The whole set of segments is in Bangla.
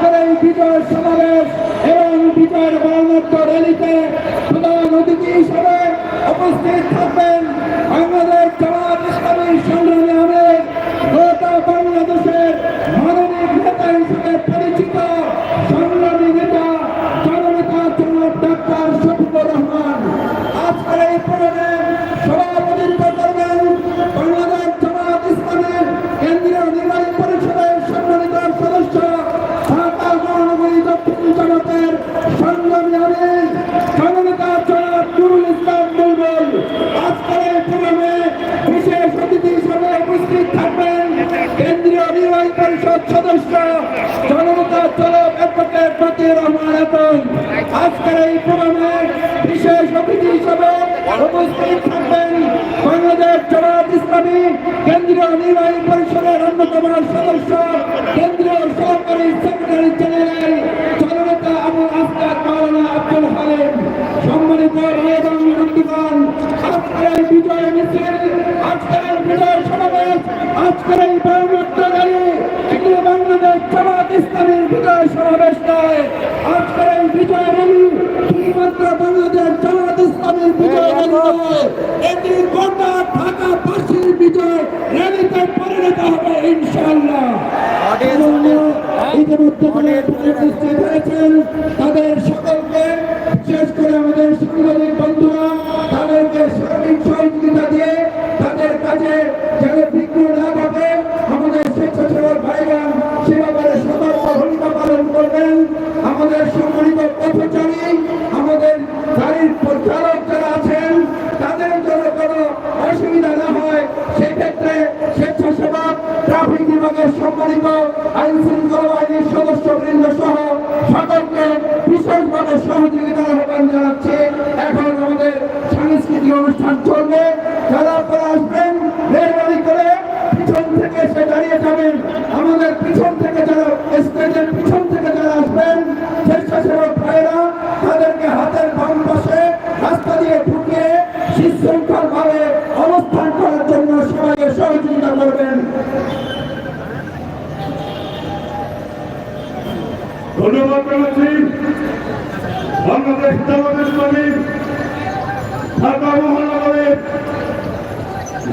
আজকের এই বিজয় সমাবেশ এবং বিজয়ের বর্ণাঢ্য র্যালিতে প্রধান অতিথি হিসেবে উপস্থিত থাকবেন বাংলাদেশ জামাত ইসলামী সংগ্রামী আমির গোটা বাংলাদেশের মানবিক নেতা হিসেবে পরিচিত সংগ্রামী নেতা জননেতা জনাব ডাক্তার শফিকুর রহমান। আজকের এই প্রোগ্রামে সভাপতিত্ব করবেন বাংলাদেশ জামাত ইসলামের কেন্দ্রীয় নির্বাহী পরিষদের সম্মানিত সদস্য ঢাকা মহানগরী দক্ষিণ জামাতের সংগ্রামী আমির জননেতা জনাব নুরুল ইসলাম বুলবুল। আজকের এই প্রোগ্রামে বিশেষ অতিথি হিসেবে উপস্থিত থাকবেন কেন্দ্রীয় নির্বাহী পরিষদ সদস্য জননেতা জনাব অ্যাডভোকেট মতিউর রহমান এবং আজকের এই প্রোগ্রামে বিশেষ অতিথি হিসেবে উপস্থিত থাকবেন বাংলাদেশ জামাত ইসলামী কেন্দ্রীয় নির্বাহী পরিষদের অন্যতম সদস্য কেন্দ্রীয় সহকারী সেক্রেটারি জেনারেল জননেতা আবুল আসকার মাওলানা আব্দুল হালিম। সম্মানিত ভাই এবং বন্ধুগণ, আজকের এই বিজয় মিছিল, আজকের এই বিজয় সমাবেশ, আজকের এই বর্ণাঢ্য র্যালি এটি বাংলাদেশ জামাত ইসলামীর বিজয় সমাবেশ নয়। আজকের এই বিজয় র্যালি শুধুমাত্র বাংলাদেশ জামাত ইসলামীর বিজয় র্যালি নয়, এটি গোটা ঢাকাবাসীর বিজয় র্যালিতে পরিণত হবে ইনশাআল্লাহ। ইতিমধ্যে উপস্থিত হয়েছেন তাদের সকলকে, বিশেষ করে আমাদের সাংবাদিক বন্ধুরা, তাদেরকে সার্বিক সহযোগিতা দিয়ে তাদের কাজে যেন বিঘ্ন না ঘটে আমাদের স্বেচ্ছাসেবক ভাইরা সে ব্যাপারে সতর্ক ভূমিকা পালন করবেন। আমাদের সম্মানিত পথচারী, আমাদের গাড়ির পরিচালক যারা আছেন তাদের জন্য কোনো অসুবিধা না হয় সেক্ষেত্রে স্বেচ্ছাসেবক, ট্রাফিক বিভাগের সম্মানিত আইন শৃঙ্খলা বাহিনীর সদস্যবৃন্দ সহ সকলকে বিশেষভাবে সহযোগিতার আহ্বান জানাচ্ছি। এখন আমাদের সাংস্কৃতিক অনুষ্ঠান চলবে, যারা আপনারা আসবেন মেহরবানি করে পিছন থেকে এসে দাঁড়িয়ে যাবেন। আমাদের পিছন থেকে যারা স্টেজের পিছন থেকে যারা আসবেন স্বেচ্ছাসেবক ভাইয়েরা তাদেরকে হাতের বাম পাশে রাস্তা দিয়ে ঢুকিয়ে সুশৃঙ্খল ভাবে অবস্থান করার জন্য সবাইকে সহযোগিতা করবেন। ধন্যবাদ জানাচ্ছি বাংলাদেশ জামাত ইসলামী ঢাকা মহানগরের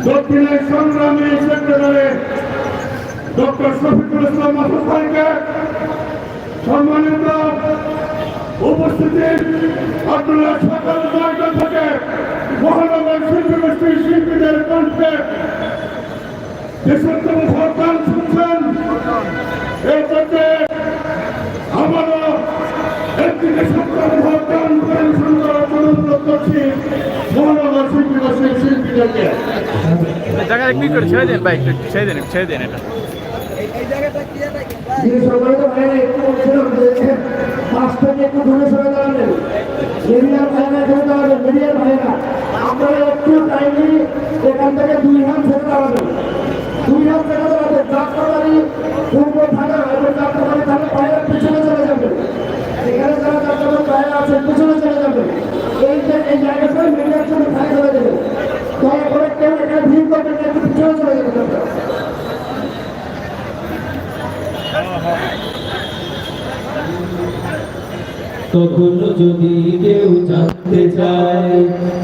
দক্ষিণের সংগ্রামী সেক্রেটারি ডক্টর শফিকুল ইসলাম মাসুদ ভাইকে, সম্মানিত উপস্থিতি আপনারা সকাল 9টা থেকে মহানগর শিল্পী গোষ্ঠীর শিল্পীদের কণ্ঠে দেশাত্মক ভোটদান শুনছেন। এই পর্যায়ে আবারও একটি দেশাত্মক ভোটদান পরিবেশন করার অনুরোধ করছি মহানগর শিল্পী গোষ্ঠীর শিল্পীদেরকে। জায়গা একটু করে ছেড়ে দেন ভাই, একটু ছেড়ে দেন এটা। সম্মানিত ভাইরা একটু বলছিলাম যে পাঁচ থেকে একটু দূরে সরে দাঁড়াবেন, মিডিয়ার ভাইরা সরে দাঁড়াবেন, মিডিয়ার ভাইরা আপনারা একটু টাইমলি এখান থেকে 2 হাত ছেড়ে দাঁড়াবেন, 2 হাত ছেড়ে দাঁড়াবেন। যাত্রাবাড়ি পূর্ব থানা এবং যাত্রাবাড়ি থানা ভাইরা পিছনে চলে যাবেন, এখানে যারা যাত্রাবাড়ি ভাইরা আছেন পিছনে চলে যাবেন। এই জায়গাটা মিডিয়ার জন্য খালি করে দেবেন, দয়া করে কেউ এখানে ভিড় করবেন, একটু পিছনে চলে যাবেন। তখন যদি কেউ জানতে চায়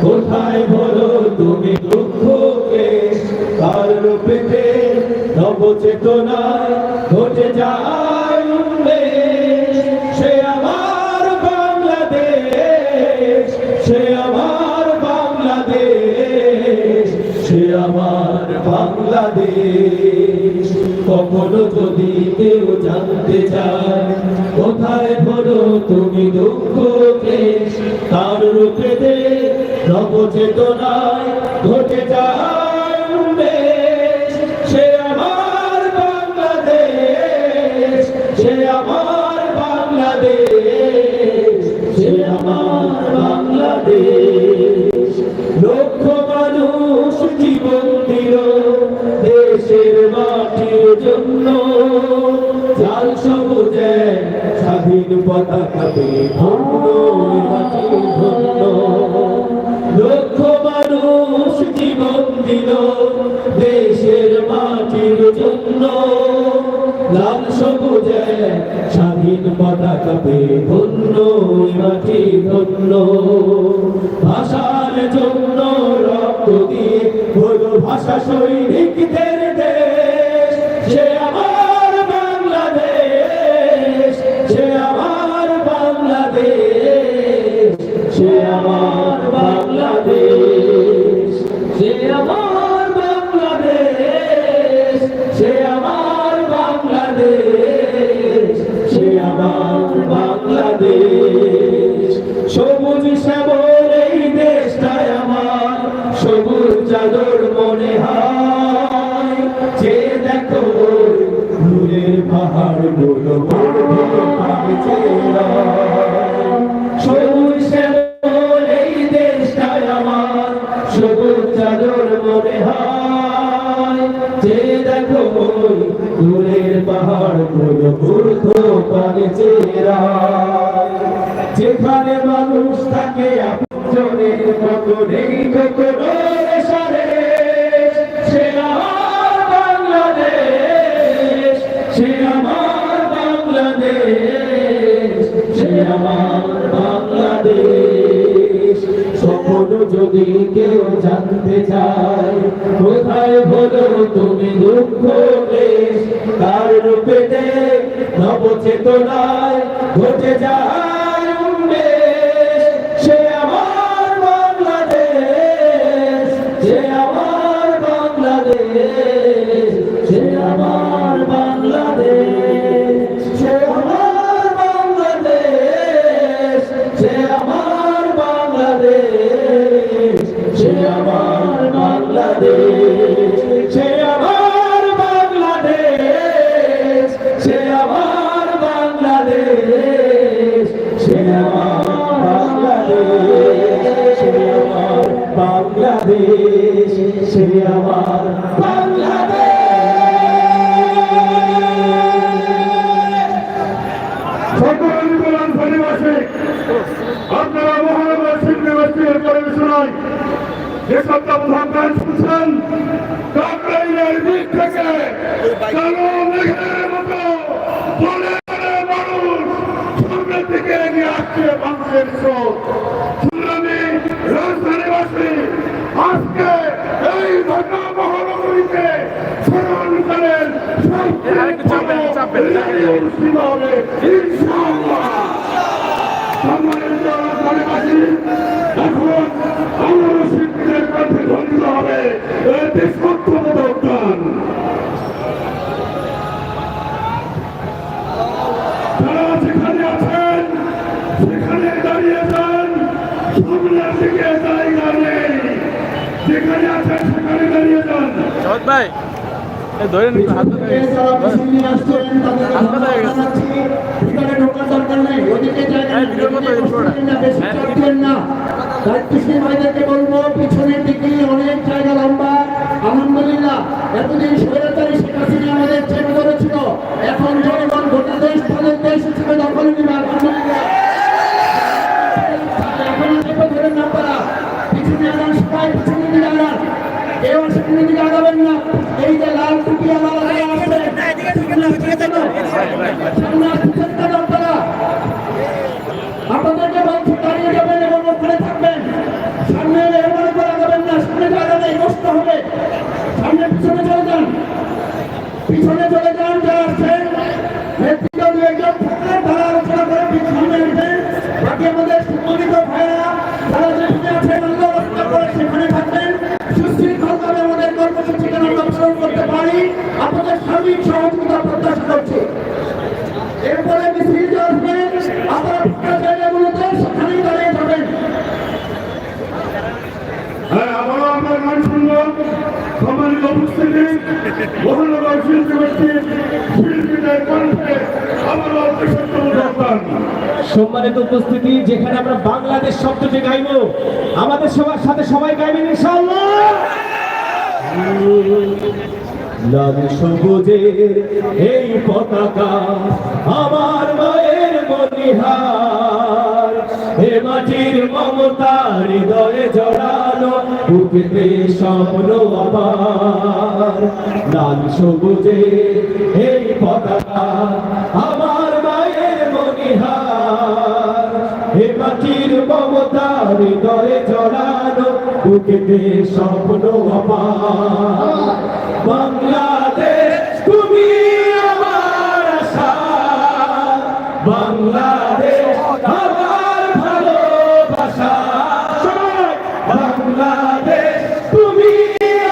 কোথায় বলো তুমি দুঃখকে, কার রূপেতে নবচেতনায় ঘটে যায় উন্মেষ। সে আমার বাংলাদেশ, সে আমার বাংলাদেশ, সে আমার বাংলাদেশ। কখনো যদি কেউ জানতে চায় কোথায় ভরো তুমি দুঃখকে, তার রূপেতে নবচেতনায় ঘটে যায় উন্মেষ। সে আমার বাংলাদেশ, সে আমার বাংলাদেশ, সে আমার বাংলাদেশ। লক্ষ মানুষ জীবন দিল দেশের মাটির জন্য, লাল সবুজে স্বাধীন পতাকাতে ধন্য মাটির ধন্য। লক্ষ মানুষ জীবন দিল দেশের মাটির জন্য, লাল সবুজে স্বাধীন স্বাধীন পতাকা পেয়ে ধন্য এই মাটি ধন্য ভাষার জন্য রক্ত দিয়ে হলো ভাষা সৈনিকদের দেশ সে আমার বাংলাদেশ সে আমার বাংলাদেশ সে আমার বাংলাদেশ সে আমার বাংলাদেশ সে আমার বাংলাদেশ সে আমার বাংলাদেশ সবুজ শ্যামল এই দেশটাই আমার সবুজ চাদর মনে হয় যে দেখো দূরের পাহাড় গুলো সবুজ শ্যামল এই দেশটাই আমার সবুজ চাদর মনে হয় যে দেখো দূরের পাহাড় গুলো ঊর্ধ্ব পানে চেরা যেখানে মানুষ থাকে আপনজনের মতো নেই কোনো সারে সে আমার বাংলাদেশ সে আমার বাংলাদেশ সে আমার বাংলাদেশ স্বপ্ন যদি কেউ জানতে চায় কোথায় হলো তুমি দুঃখ দেশ তার রূপে নবচেতনায় ঘটে যায় উন্মেষ সে আমার বাংলাদেশ সে আমার বাংলাদেশ সে আমার বাংলাদেশ সে আমার বাংলাদেশ সে আমার বাংলাদেশ সে আমার বাংলাদেশ সে আমার বাংলাদেশ সে আমার বাংলাদেশ সে আমার বাংলাদেশ সে আমার বাংলাদেশ সে আমার বাংলাদেশ সকল গোলামবাসী আপনারা মহানগর শিল্পী গোষ্ঠীর পরিবেশনায় যে সপ্তাহ গান শুনছেন কাকরাইলের দিক থেকে কালো মেঘের মতো বলে বলে মানুষ সামনের দিকে এগিয়ে আসছে মানুষের স্রোত শুনলামি রাজধানীবাসী আজকে এই ঢাকা মহানগরীতে স্মরণকালের অনুষ্ঠিত হবে ইনশাআল্লাহ। সম্মানিত রাজধানীবাসী এখন আমার শিল্পীদের কাছে ধ্বনিত হবে এটি সত্যবোধক গান। যারা যেখানে আছেন সেখানে দাঁড়িয়ে যান, সামনের দিকে জায়গা নেই, যেখানে আছেন সেখানে দাঁড়িয়ে যান। সহজ ভাই ধরে নিন হাত ধরে হাত ধরে হয়ে গেছে ভিতরে ঢোকার দরকার নেই, ওদিকে জায়গা হ্যাঁ, ভিডিওর মতো বেশি চাপ দিবেন না। দায়িত্বশীল ভাইদেরকে বলবো পিছনের দিকে অনেক জায়গা লম্বা। আলহামদুলিল্লাহ এতদিন স্বৈরাচারী শেখ হাসিনা আমাদের চেপে ধরেছিল, এখন জনগণ গোটা দেশ তাদের দেশ হিসেবে দখল নিবে। আলহামদুলিল্লাহ এখন চেপে ধরেন না, আপনারা পিছনে আগান, সবাই পিছনের দিকে আগান, কেউ সামনের দিকে আগাবেন না। এই যে লাল টুপি আমার আছে আপনাদেরকে বলছি দাঁড়িয়ে যাবেন এবং ওখানে থাকবেন, সামনে এরপরে করা যাবেন না, সামনে জায়গা নেই, কষ্ট হবে, সামনে পিছনে চলে যান, পিছনে চলে যান। যারা আসছেন নেতৃত্ব দিয়ে একজন থাকলেন তারা আলোচনা করে সামনে আসবেন, বাকি আমাদের সম্মানিত ভাইয়েরা যারা যেখানে আছেন আল্লাহ রক্ষা করে সেখানে থাকবেন। সুশৃঙ্খলভাবে আমাদের কর্মসূচিকে আমরা পালন করতে পারি, আপনাদের সার্বিক সহযোগিতা প্রত্যাশা করছি। এরপরে মিছিল আসবে, আপনারা ফাঁকা জায়গাগুলোতে সেখানেই দাঁড়িয়ে যাবেন। হ্যাঁ, আবারও আমরা গান শুনবো। সম্মানিত উপস্থিতি, মহানগর শিল্পী গোষ্ঠীর শিল্পীদের কণ্ঠে আবারও সত্যবোধক গান। সম্মানিত উপস্থিতি, যেখানে আমরা বাংলাদেশ শব্দটি গাইব, আমাদের সবার সাথে সবাই গাইবেন ইনশাআল্লাহ। লাল সবুজের এই পতাকা আমার মায়ের মনিহার, হে মাটির মমতা হৃদয়ে জড়ানো, বুকেতে স্বপ্ন আমার। লাল সবুজের এই পতাকা আমার মায়ের মমতা হৃদয়ে জড়ানো বুকেতে স্বপ্ন আমার বাংলাদেশ তুমি আমার আশা বাংলাদেশ আমার ভালোবাসা বাংলাদেশ তুমি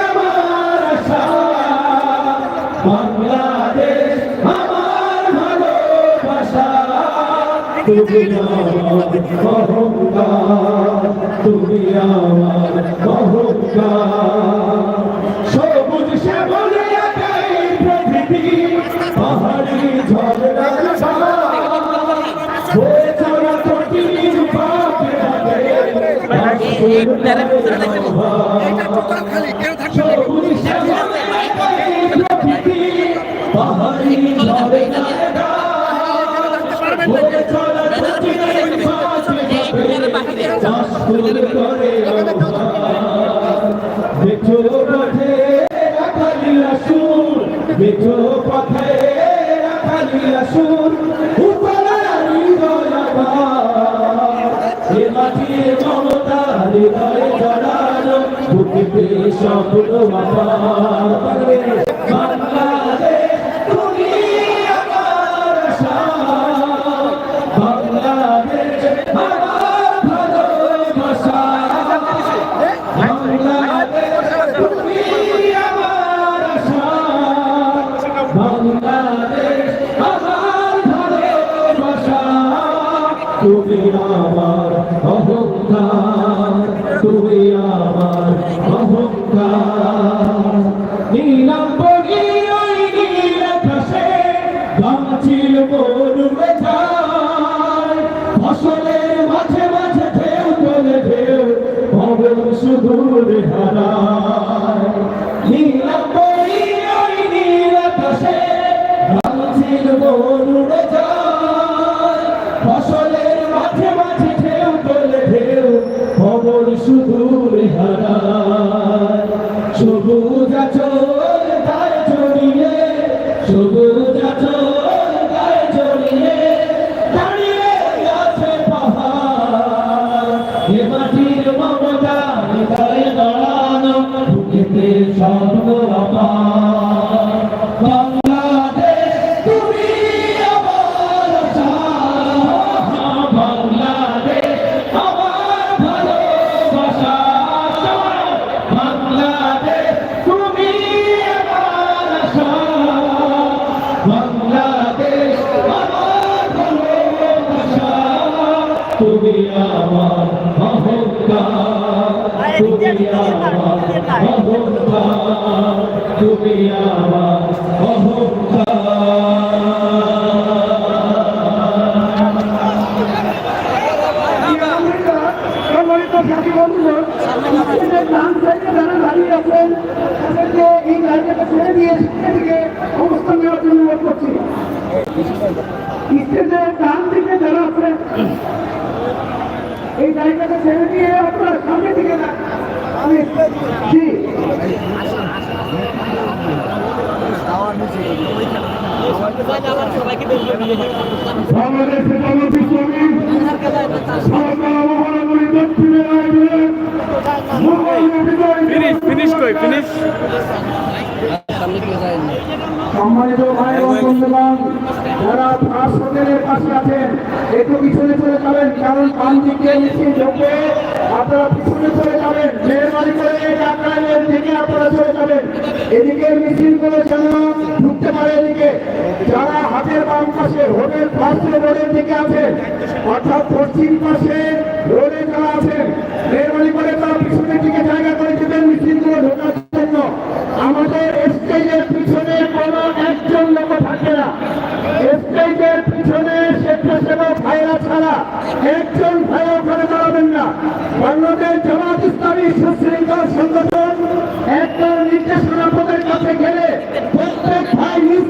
আমার আশা বাংলাদেশ আমার ভালোবাসা তুমি আমার অহংকার তুমি আমার অহংকার সবুজ শ্যামলে একাই প্রকৃতি পাহাড়ি ঝর্ণার বয়ে চলা কঠিন পাপে সবুজ শ্যামলে একাই প্রকৃতি পাহাড়ি ঝর্ণার বয়ে চলা কঠিন পাপে করে বেচো পথে রাখালিয়া সুর বেচো পথে রাখালিয়া সুর উপরানি দয়াবান এ মাটির মমতা হৃদয়ে জড়ানো বুকেতে স্বপ্ন আমার বাংলাদেশ তুমি আমার আশা বাংলাদেশ আমার ভালোবাসা বাংলাদেশ তুমি আমার আশা বাংলাদেশ আমার ভালোবাসা তুমি আমার অহংকার তুমি আমার অহংকার নীলাম্বরী ওই নীল আকাশে গাছিল মরুমে যায় ফসলের মাঝে মাঝে ঢেউ তোলে ঢেউ ভবন সুদূর হারায় নীলাম্বরী ওই নীল আকাশে গাছিল মরুমে যায় ফসলের মাঝে মাঝে ঢেউ তোলে ঢেউ ভবন সুদূর হারায় সবুজ আচল গায়ে জড়িয়ে সবুজ আচল গায়ে জড়িয়ে দাঁড়িয়ে আছে পাহাড় এ মাটির মমতা হৃদয়ে দাঁড়ানো বুকেতে স্বপ্ন আমার বাংলাদেশ তুমি আমার আশা বাংলাদেশ আমার ভালোবাসা বাংলাদেশ তুমি আমার আশা বাংলাদেশ আমার ভালোবাসা তুমি আমার অহংকার তুমি আমার অহংকার তুমি আমার সম্মানিত সাথী বন্ধুগণ, আপনাদের ডান সাইডে যারা দাঁড়িয়ে আছেন তাদেরকে এই জায়গাটা ছেড়ে দিয়ে সামনের দিকে অবস্থান নেওয়ার জন্য অনুরোধ করছি। স্টেজের ডান দিকে যারা আছেন এই জায়গাটা ছেড়ে দিয়ে আপনারা সামনের দিকে জি বাংলাদেশের জনপ্রিয় শ্রমিক মহানগরী দক্ষিণের আয়োজনে ফিনিশ কই ফিনিশ সম্মানিত ভাই এবং বন্ধুগণ, যারা হাসপাতালের পাশে আছেন একটু পিছনে চলে যাবেন, কারণ পান দিকে মিছিল ঢোকে, আপনারা পিছনে চলে যাবেন। মেহরবানি করে এই যাত্রার দিকে আপনারা চলে যাবেন, এদিকে মিছিল করে যেন ঢুকতে পারে। এদিকে যারা হাতের বাম পাশে হোটেল ফার্স্ট রোডের দিকে আছেন, অর্থাৎ পশ্চিম পাশে রোডে যারা আছেন, মেহরবানি করে তারা পিছনের দিকে জায়গা করে দেবেন মিছিলগুলো ঢোকার জন্য। আমাদের স্টেজের পিছনে কোনো একজন লোক থাকবে না, স্টেজের পিছনে স্বেচ্ছাসেবক ভাইরা ছাড়া একজন ভাই ওখানে দাঁড়াবেন না। বাংলাদেশ জামাত ইসলামী সুশৃঙ্খল সংগঠন একটা নির্দেশনা পদের কাছে গেলে